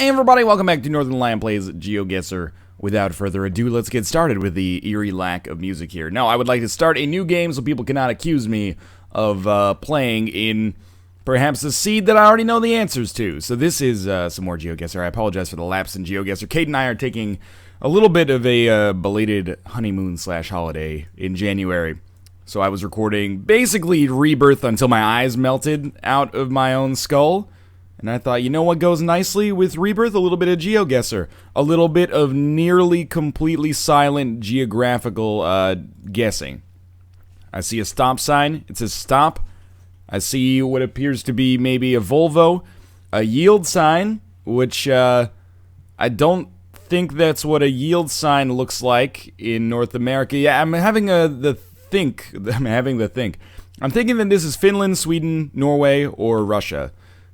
Hey everybody, welcome back to Northernlion Plays GeoGuessr. Without further ado, let's get started with the eerie lack of music here. Now, I would like to start a new game so people cannot accuse me of playing in perhaps a seed that I already know the answers to. So this is some more GeoGuessr. I apologize for the lapse in GeoGuessr. Kate and I are taking a little bit of a belated honeymoon/holiday in January. So I was recording basically Rebirth until my eyes melted out of my own skull. And I thought, you know what goes nicely with Rebirth? A little bit of GeoGuessr. A little bit of nearly completely silent geographical guessing. I see a stop sign. It says stop. I see what appears to be maybe a Volvo. A yield sign, which I don't think that's what a yield sign looks like in North America. Yeah, I'm having the think. I'm thinking that this is Finland, Sweden, Norway, or Russia.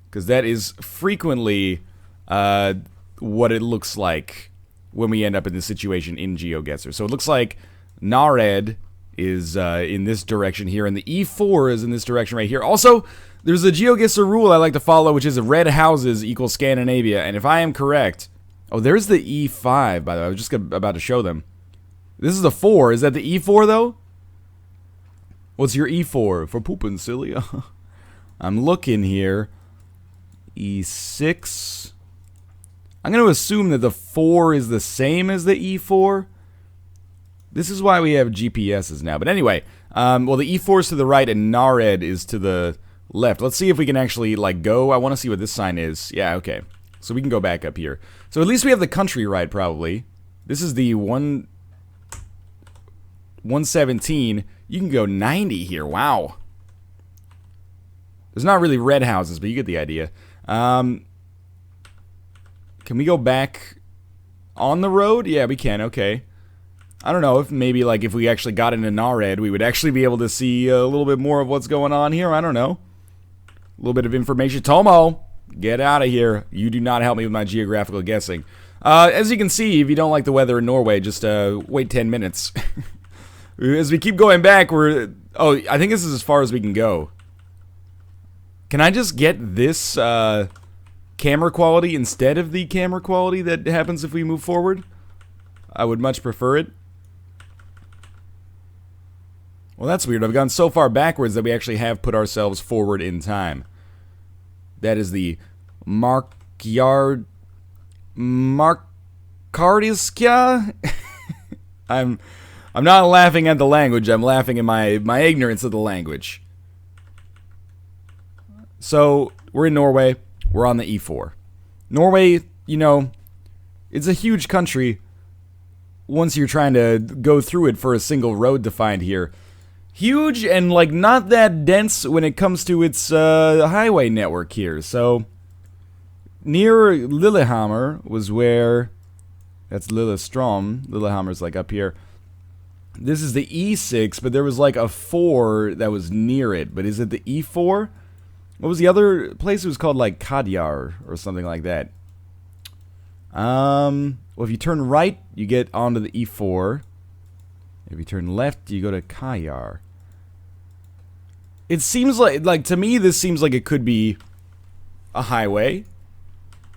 Because that is frequently what it looks like when we end up in this situation in GeoGuessr. So it looks like Nared is in this direction here, and the E4 is in this direction right here. Also, there's a GeoGuessr rule I like to follow, which is red houses equals Scandinavia. And if I am correct... Oh, there's the E5, by the way. I was just about to show them. This is the 4. Is that the E4, though? What's your E4? For pooping, silly. I'm looking here. E6. I'm going to assume that the 4 is the same as the E4. This is why we have GPSs now. But anyway, well, the E4 is to the right and Nared is to the left. Let's see if we can actually, like, go. I want to see what this sign is. Yeah, okay. So we can go back up here. So at least we have the country right, probably. This is the 117. You can go 90 here. Wow. There's not really red houses, but you get the idea. Can we go back on the road? Yeah, we can, okay. I don't know if maybe, like, if we actually got into Nared, we would actually be able to see a little bit more of what's going on here. I don't know. A little bit of information. Tomo, get out of here. You do not help me with my geographical guessing. As you can see, if you don't like the weather in Norway, just wait 10 minutes. As we keep going back, we're... Oh, I think this is as far as we can go. Can I just get this camera quality instead of the camera quality that happens if we move forward? I would much prefer it. Well, that's weird. I've gone so far backwards that we actually have put ourselves forward in time. That is the Markardiska. I'm not laughing at the language. I'm laughing at my ignorance of the language. So, we're in Norway. We're on the E4. Norway, you know, it's a huge country once you're trying to go through it for a single road to find here. Huge and, like, not that dense when it comes to its highway network here. So, near Lillehammer was where... That's Lillestrøm. Lillehammer's, like, up here. This is the E6, but there was, like, a 4 that was near it. But is it the E4? What was the other place? It was called, like, Kadjar or something like that. Well, if you turn right, you get onto the E4. If you turn left, you go to Kadjar. It seems like, to me, this seems like it could be a highway.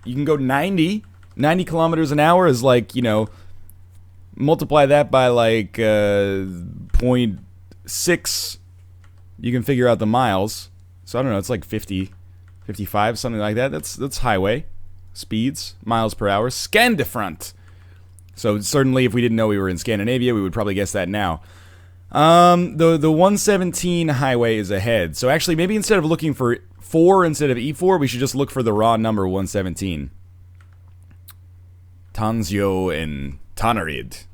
You can go 90. 90 kilometers an hour is like, you know, multiply that by, like, 0.6. You can figure out the miles. So I don't know, it's like 50, 55, something like that. That's highway speeds, miles per hour. Skandifront. So certainly if we didn't know we were in Scandinavia, we would probably guess that now. The 117 highway is ahead. So actually, maybe instead of looking for 4 instead of E4, we should just look for the raw number 117. Tansjo and Tanarid.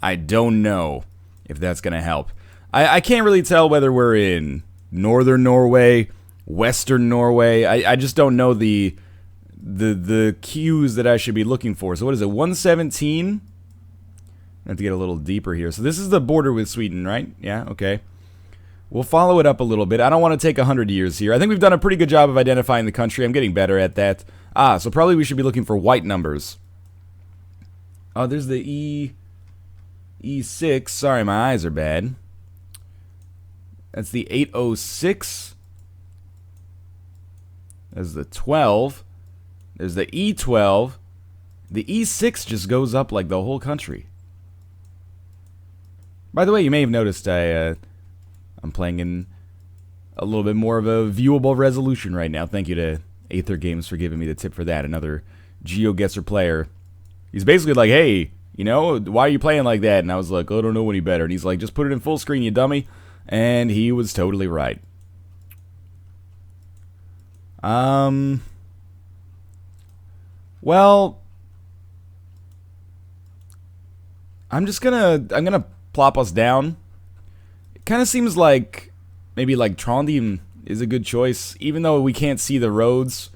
I don't know if that's going to help. I can't really tell whether we're in Northern Norway, Western Norway. I just don't know the cues that I should be looking for. So what is it, 117? I have to get a little deeper here. So this is the border with Sweden, right? Yeah, okay. We'll follow it up a little bit. I don't want to take 100 years here. I think we've done a pretty good job of identifying the country. I'm getting better at that. So probably we should be looking for white numbers. Oh, there's the E6. Sorry, my eyes are bad. That's the 806. There's the 12. There's the E12. The E6 just goes up like the whole country. By the way, you may have noticed I'm playing in a little bit more of a viewable resolution right now. Thank you to Aether Games for giving me the tip for that. Another GeoGuessr player. He's basically like, hey, you know, why are you playing like that? And I was like, oh, I don't know any better. And he's like, just put it in full screen, you dummy. And he was totally right. Well, I'm gonna plop us down. It kind of seems like maybe like Trondheim is a good choice, even though we can't see the roads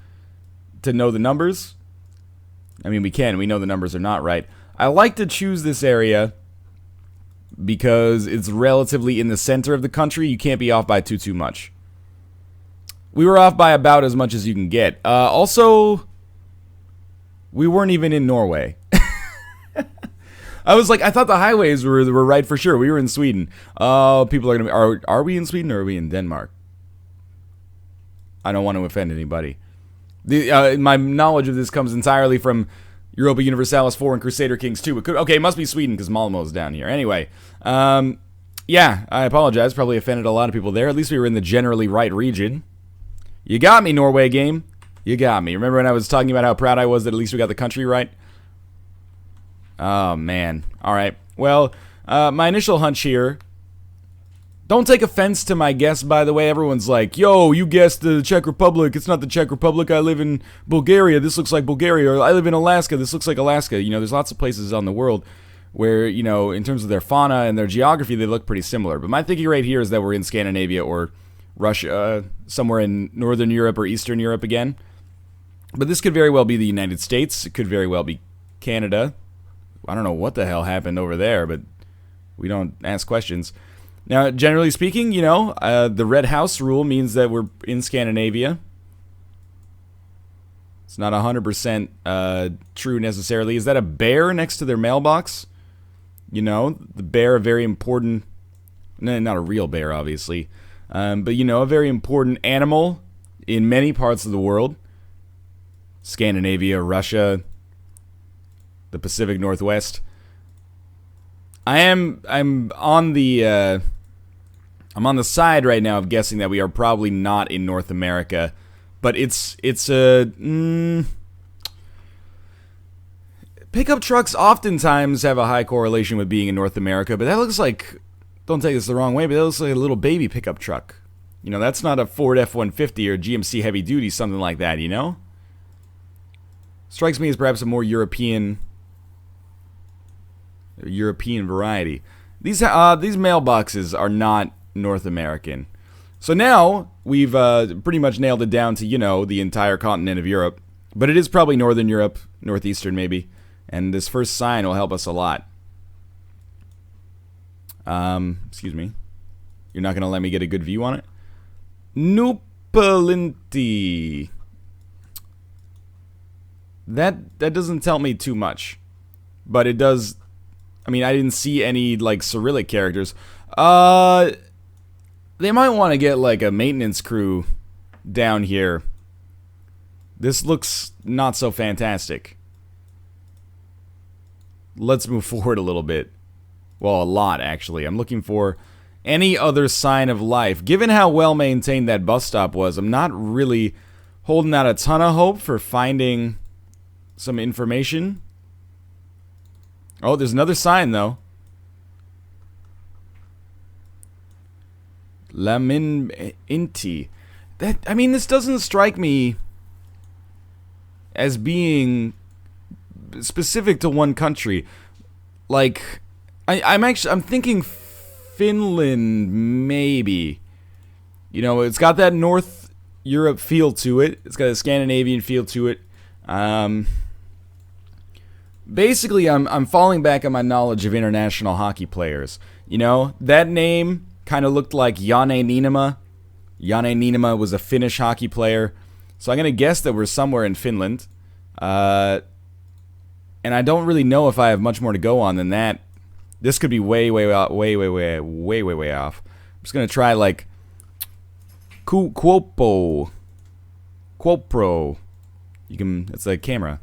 to know the numbers. I mean, we can. We know the numbers are not right. I like to choose this area because it's relatively in the center of the country. You can't be off by too much. We were off by about as much as you can get. Also, we weren't even in Norway. I was like, I thought the highways were right for sure. We were in Sweden. People are gonna be. Are we in Sweden or are we in Denmark? I don't want to offend anybody. My knowledge of this comes entirely from Europa Universalis 4 and Crusader Kings 2. It must be Sweden because Malmo's down here. Anyway, yeah, I apologize. Probably offended a lot of people there. At least we were in the generally right region. You got me, Norway game. You got me. Remember when I was talking about how proud I was that at least we got the country right? Oh, man. All right. Well, my initial hunch here. Don't take offense to my guess, by the way. Everyone's like, yo, you guessed the Czech Republic. It's not the Czech Republic. I live in Bulgaria. This looks like Bulgaria. Or I live in Alaska. This looks like Alaska. You know, there's lots of places on the world where, you know, in terms of their fauna and their geography, they look pretty similar. But my thinking right here is that we're in Scandinavia or Russia, somewhere in Northern Europe or Eastern Europe again. But this could very well be the United States. It could very well be Canada. I don't know what the hell happened over there, but we don't ask questions. Now, generally speaking, you know, the Red House rule means that we're in Scandinavia. It's not 100% true necessarily. Is that a bear next to their mailbox? You know, the bear, a very important... No, not a real bear, obviously. But, you know, a very important animal in many parts of the world. Scandinavia, Russia, the Pacific Northwest. I'm on the side right now of guessing that we are probably not in North America, but it's a pickup trucks oftentimes have a high correlation with being in North America, but that looks like, don't take this the wrong way, but that looks like a little baby pickup truck. You know, that's not a Ford F-150 or GMC Heavy Duty, something like that, you know? Strikes me as perhaps a more European variety. These mailboxes are not North American. So now we've pretty much nailed it down to, you know, the entire continent of Europe. But it is probably Northern Europe, Northeastern maybe. And this first sign will help us a lot. Excuse me. You're not going to let me get a good view on it? Nupalinti. That doesn't tell me too much. But it does... I mean, I didn't see any, like, Cyrillic characters. They might want to get, like, a maintenance crew down here. This looks not so fantastic. Let's move forward a little bit. Well, a lot, actually. I'm looking for any other sign of life. Given how well-maintained that bus stop was, I'm not really holding out a ton of hope for finding some information. Oh, there's another sign, though. Lamin Inti. That, I mean, this doesn't strike me as being specific to one country. Like, I'm thinking Finland, maybe. You know, it's got that North Europe feel to it. It's got a Scandinavian feel to it. Basically, I'm falling back on my knowledge of international hockey players. You know, that name kind of looked like Janne Niinema. Janne Niinema was a Finnish hockey player. So I'm going to guess that we're somewhere in Finland. And I don't really know if I have much more to go on than that. This could be way off. I'm just going to try, like, Quopro. It's a camera.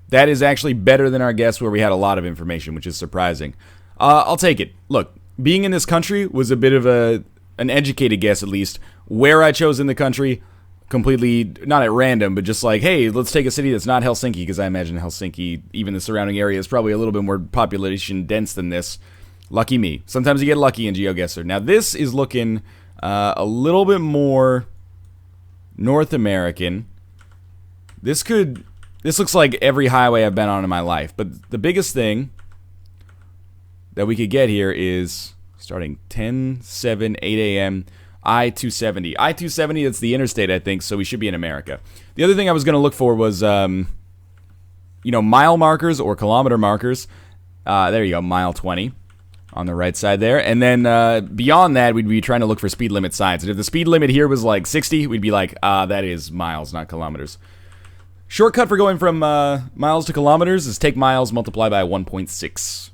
That is actually better than our guess where we had a lot of information, which is surprising. I'll take it. Look, being in this country was a bit of an educated guess, at least. Where I chose in the country, completely, not at random, but just like, hey, let's take a city that's not Helsinki, because I imagine Helsinki, even the surrounding area, is probably a little bit more population dense than this. Lucky me. Sometimes you get lucky in GeoGuessr. Now, this is looking a little bit more North American. This looks like every highway I've been on in my life. But the biggest thing that we could get here is starting 10, 7, 8 a.m. I-270. I-270, that's the interstate, I think, so we should be in America. The other thing I was going to look for was, mile markers or kilometer markers. There you go, mile 20 on the right side there. And then beyond that, we'd be trying to look for speed limit signs. And if the speed limit here was like 60, we'd be like, that is miles, not kilometers. Shortcut for going from miles to kilometers is take miles, multiply by 1.6.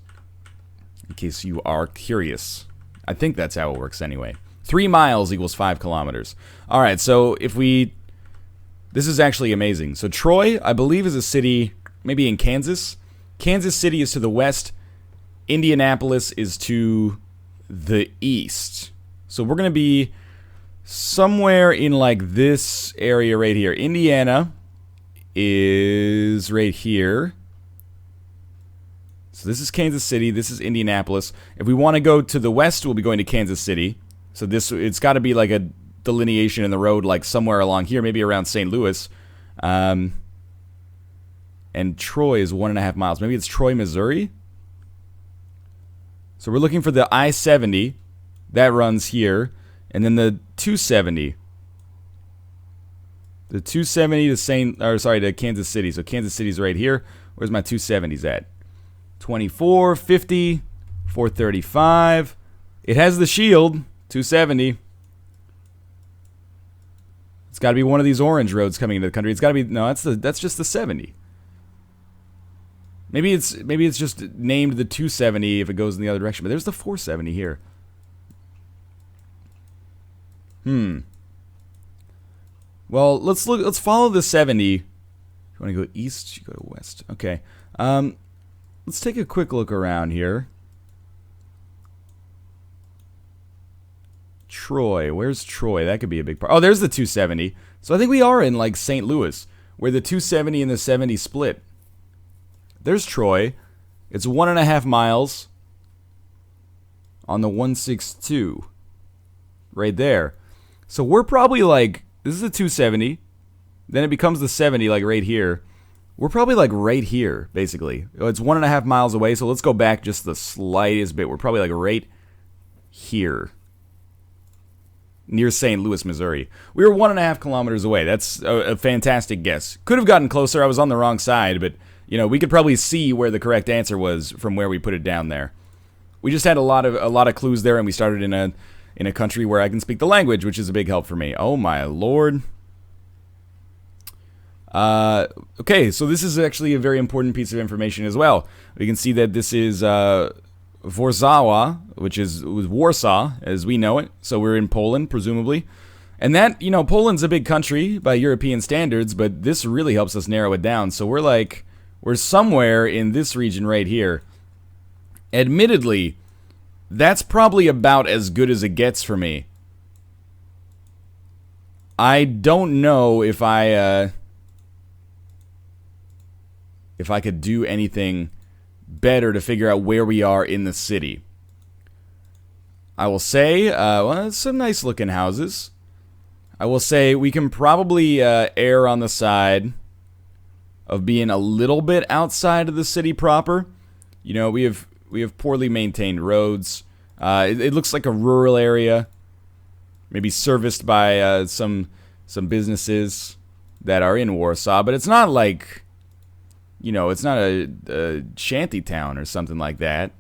In case you are curious. I think that's how it works anyway. 3 miles equals 5 kilometers. Alright, so if we... This is actually amazing. So Troy, I believe, is a city maybe in Kansas. Kansas City is to the west. Indianapolis is to the east. So we're going to be somewhere in like this area right here. Indiana is right here. So this is Kansas City. This is Indianapolis. If we want to go to the west, we'll be going to Kansas City. So it's got to be like a delineation in the road, like somewhere along here, maybe around St. Louis. And Troy is 1.5 miles. Maybe it's Troy, Missouri. So we're looking for the I-70. That runs here. And then the 270. The 270 to Kansas City. So Kansas City's right here. Where's my 270s at? 24, 50, 435. It has the shield. 270. It's got to be one of these orange roads coming into the country. It's got to be no. That's just the 70. Maybe it's just named the 270 if it goes in the other direction. But there's the 470 here. Well, let's follow the 70. You want to go east? You go to west. Okay. Let's take a quick look around here. Troy. Where's Troy? That could be a big part. Oh, there's the 270. So I think we are in like St. Louis, where the 270 and the 70 split. There's Troy. It's 1.5 miles on the 162. Right there. So we're probably like, this is the 270. Then it becomes the 70 like right here. We're probably like right here, basically. It's 1.5 miles away, so let's go back just the slightest bit. We're probably like right here. Near St. Louis, Missouri. We were 1.5 kilometers away. That's a fantastic guess. Could have gotten closer. I was on the wrong side, but we could probably see where the correct answer was from where we put it down there. We just had a lot of clues there, and we started in a country where I can speak the language, which is a big help for me. Oh my lord. Okay, so this is actually a very important piece of information as well. We can see that this is Warsaw, which is Warsaw, as we know it. So we're in Poland, presumably. And that, Poland's a big country by European standards, but this really helps us narrow it down. So we're somewhere in this region right here. Admittedly, that's probably about as good as it gets for me. I don't know if I could do anything better to figure out where we are in the city. I will say, some nice looking houses. I will say we can probably err on the side of being a little bit outside of the city proper. We have poorly maintained roads. It looks like a rural area, maybe serviced by some businesses that are in Warsaw, but it's not like, it's not a shanty town or something like that.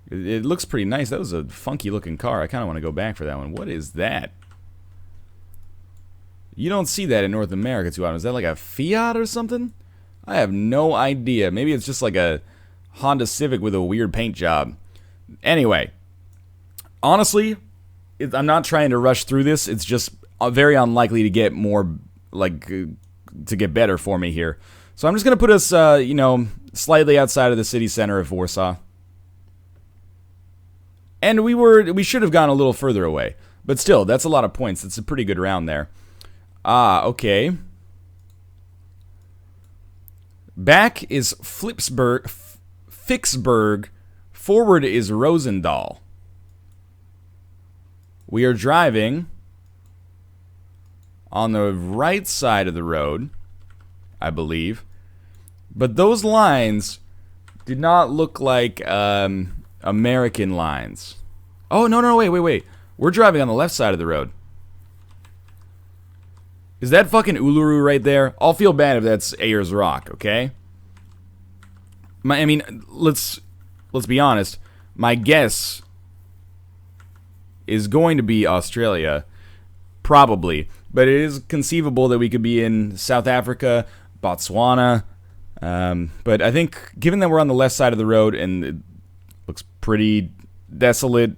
It looks pretty nice. That was a funky looking car. I kind of want to go back for that one. What is that? You don't see that in North America too often. Is that like a Fiat or something? I have no idea. Maybe it's just like a Honda Civic with a weird paint job. Anyway, honestly, I'm not trying to rush through this. It's just very unlikely to get more to get better for me here. So I'm just gonna put us, you know, slightly outside of the city center of Warsaw. And we should have gone a little further away, but still, that's a lot of points. That's a pretty good round there. Okay. Back is Fixburg. Forward is Rosendal. We are driving on the right side of the road, I believe. But those lines did not look like American lines. Oh, no, wait. We're driving on the left side of the road. Is that fucking Uluru right there? I'll feel bad if that's Ayers Rock, okay? I mean, let's be honest. My guess is going to be Australia, probably. But it is conceivable that we could be in South Africa, Botswana. But I think, given that we're on the left side of the road and it looks pretty desolate,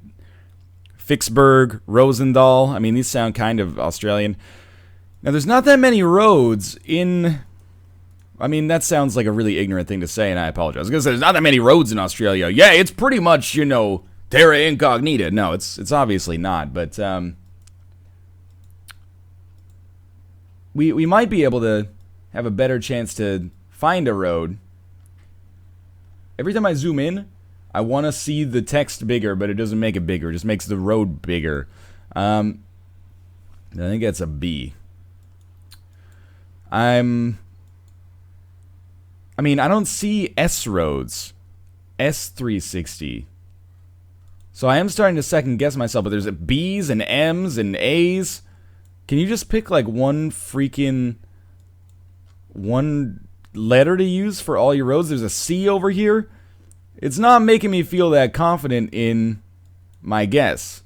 Fixburg, Rosendal, I mean, these sound kind of Australian. Now, there's not that many roads in... I mean, that sounds like a really ignorant thing to say, and I apologize. I was going to say, there's not that many roads in Australia. Yeah, it's pretty much, you know, terra incognita. No, it's obviously not, but we might be able to have a better chance to find a road. Every time I zoom in, I want to see the text bigger, but it doesn't make it bigger. It just makes the road bigger. I think that's a B. I mean, I don't see S roads. S360. So I am starting to second guess myself, but there's B's and M's and A's. Can you just pick like one letter to use for all your roads? There's a C over here. It's not making me feel that confident in my guess.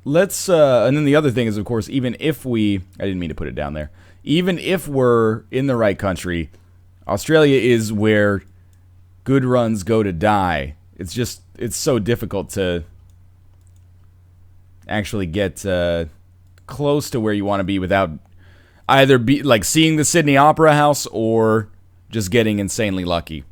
Let's, and then the other thing is, of course, even if I didn't mean to put it down there. Even if we're in the right country, Australia is where good runs go to die. It's so difficult to actually get close to where you want to be without either seeing the Sydney Opera House or just getting insanely lucky.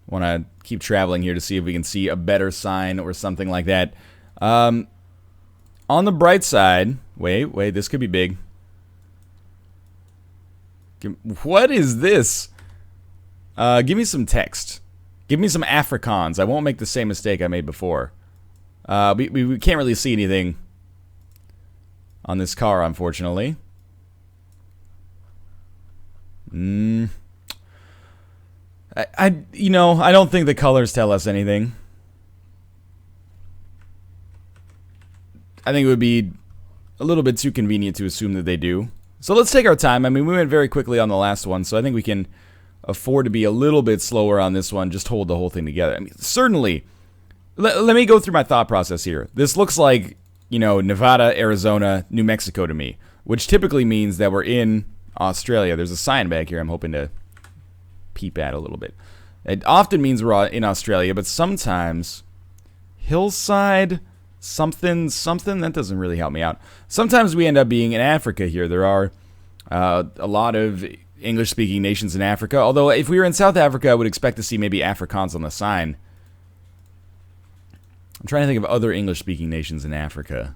Want to keep traveling here to see if we can see a better sign or something like that. On the bright side, wait, this could be big. What is this? Give me some text. Give me some Afrikaans. I won't make the same mistake I made before. We can't really see anything on this car, unfortunately. I don't think the colors tell us anything. I think it would be a little bit too convenient to assume that they do. So let's take our time. I mean, we went very quickly on the last one, so I think we can afford to be a little bit slower on this one, just hold the whole thing together. I mean, certainly, let me go through my thought process here. This looks like, Nevada, Arizona, New Mexico to me, which typically means that we're in Australia. There's a sign back here I'm hoping to peep at a little bit. It often means we're in Australia, but sometimes hillside, something, that doesn't really help me out. Sometimes we end up being in Africa here. There are a lot of English-speaking nations in Africa, although if we were in South Africa, I would expect to see maybe Afrikaans on the sign. I'm trying to think of other English-speaking nations in Africa.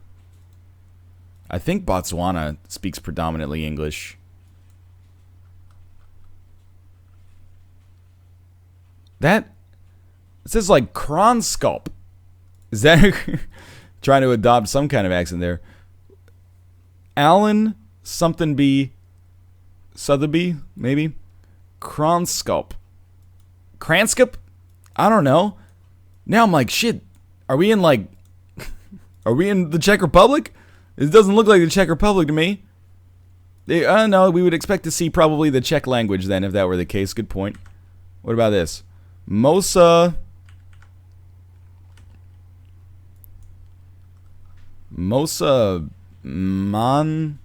I think Botswana speaks predominantly English. It says like Kronskulp. Is that trying to adopt some kind of accent there? Alan something B Sotheby, maybe? Kronskulp. Kranskup? I don't know. Now I'm like, shit, are we in the Czech Republic? It doesn't look like the Czech Republic to me. No, we would expect to see probably the Czech language then, if that were the case. Good point. What about this? Mosa Mamane?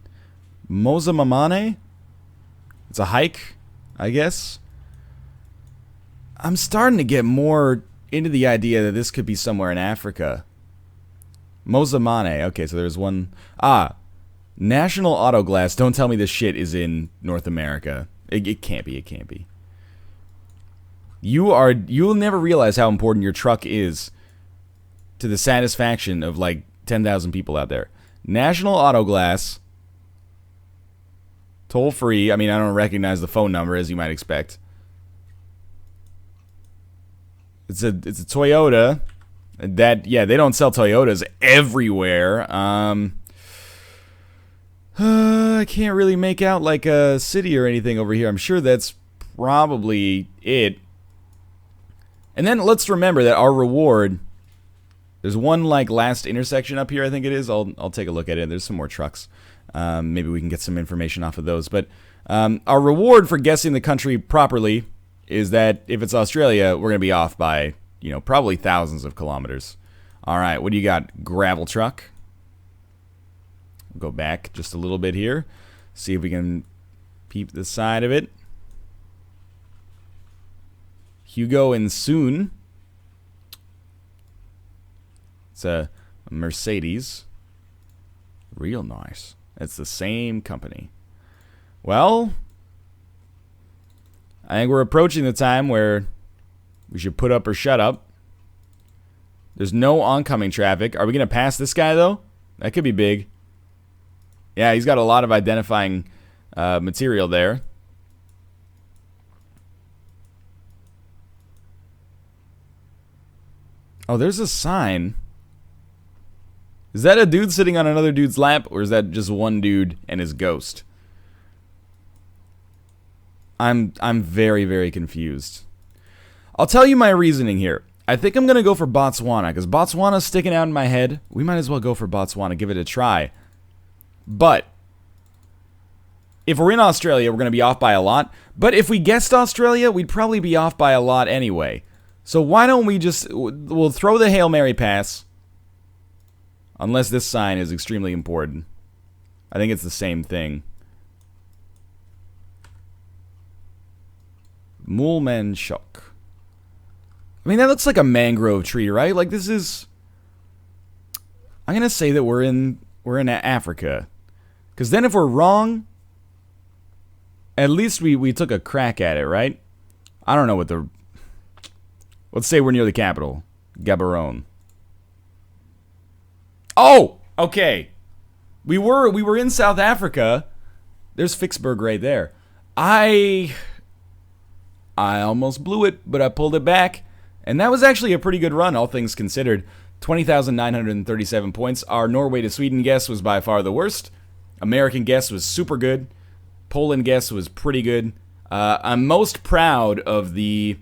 It's a hike, I guess. I'm starting to get more into the idea that this could be somewhere in Africa. Mozamane. Okay, so there's one. Ah, National Auto Glass. Don't tell me this shit is in North America. It can't be. It can't be. You'll never realize how important your truck is to the satisfaction of like 10,000 people out there. National Auto Glass. Toll free. I mean, I don't recognize the phone number as you might expect. It's a Toyota. That, yeah, they don't sell Toyotas everywhere. I can't really make out like a city or anything over here. I'm sure that's probably it. And then let's remember that our reward, there's one like last intersection up here, I think it is. I'll take a look at it. There's some more trucks. Maybe we can get some information off of those. But our reward for guessing the country properly is that if it's Australia, we're going to be off by, you know, probably thousands of kilometers. All right, what do you got? Gravel truck. Go back just a little bit here. See if we can peep the side of it. Hugo and Soon. It's a Mercedes. Real nice. It's the same company. Well, I think we're approaching the time where we should put up or shut up. There's no oncoming traffic. Are we going to pass this guy, though? That could be big. Yeah, he's got a lot of identifying material there. Oh, there's a sign. Is that a dude sitting on another dude's lap, or is that just one dude and his ghost? I'm very, very confused. I'll tell you my reasoning here. I think I'm going to go for Botswana, because Botswana's sticking out in my head. We might as well go for Botswana, give it a try. But if we're in Australia, we're going to be off by a lot. But if we guessed Australia, we'd probably be off by a lot anyway. So why don't we we'll throw the Hail Mary pass. Unless this sign is extremely important. I think it's the same thing. Mulmanshok. I mean, that looks like a mangrove tree, right? Like, this is... I'm going to say that we're in Africa. Because then if we're wrong, at least we took a crack at it, right? I don't know what the... Let's say we're near the capital. Gaborone. Oh! Okay. We were in South Africa. There's Vicksburg right there. I almost blew it, but I pulled it back. And that was actually a pretty good run, all things considered. 20,937 points. Our Norway to Sweden guess was by far the worst. American guess was super good. Poland guess was pretty good. I'm most proud of the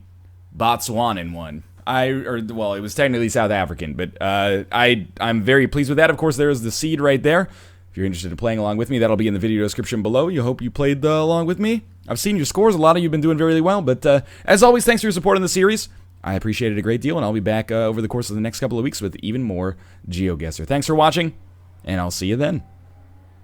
Botswanan one. Well, it was technically South African, but I'm very pleased with that. Of course, there is the seed right there. If you're interested in playing along with me, that'll be in the video description below. You hope you played along with me. I've seen your scores. A lot of you have been doing very well, but as always, thanks for your support in the series. I appreciate it a great deal, and I'll be back over the course of the next couple of weeks with even more GeoGuessr. Thanks for watching, and I'll see you then.